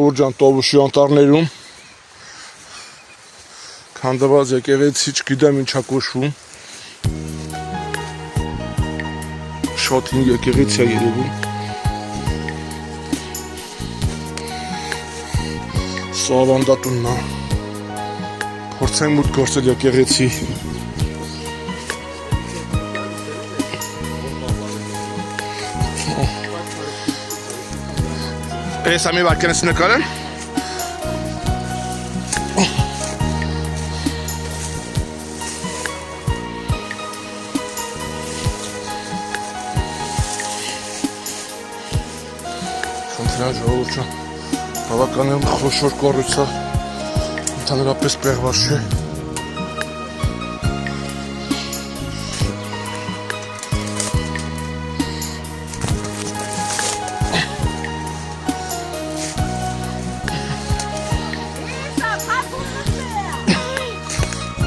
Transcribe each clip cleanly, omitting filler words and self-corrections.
Ժողովուրդ ջան, Տովուշի անտառներում քանդված եկեղեցի, չգիտեմ ինչա կոչվում, շատ հին եկեղեցի է երևում, սա ավանդատունն է, փորձենք մուտք գործել եկեղեցի, Ես ամի վարկենս նկարեմ Խնդրան ժողովուրդ ջան, բավականին խոշոր կառույց է, ընդհանրապես պեղված չէ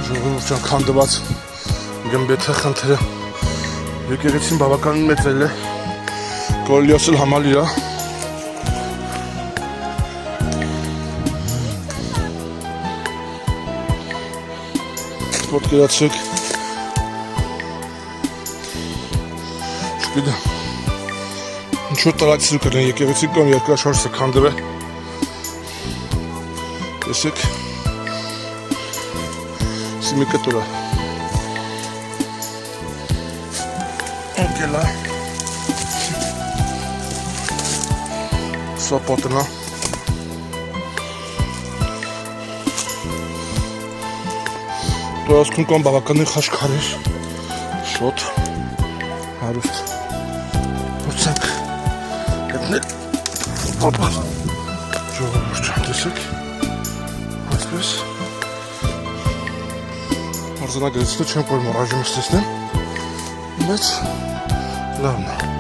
Ժողովուրդ քանդված գմբեթը խնդրը եկեղեցին բավականին մեծել է կարելի ասել համալիր է պատկերացրեք չգիտեմ ինչ-որ տարածություն կրեն եկեղեցին կամ երկրաշարժը քանդվել տեսեք մի կտուրա անկելա սա պատնա Տորասկուն կան բավականին խաշքարեր շոտ հարուստ փորձենք գտնել ժողովուրդ ջան տեսեք այսպես Արձանագրեցնու չեմ կոր մոռաժիմս տեսնեմ, բայց լավն է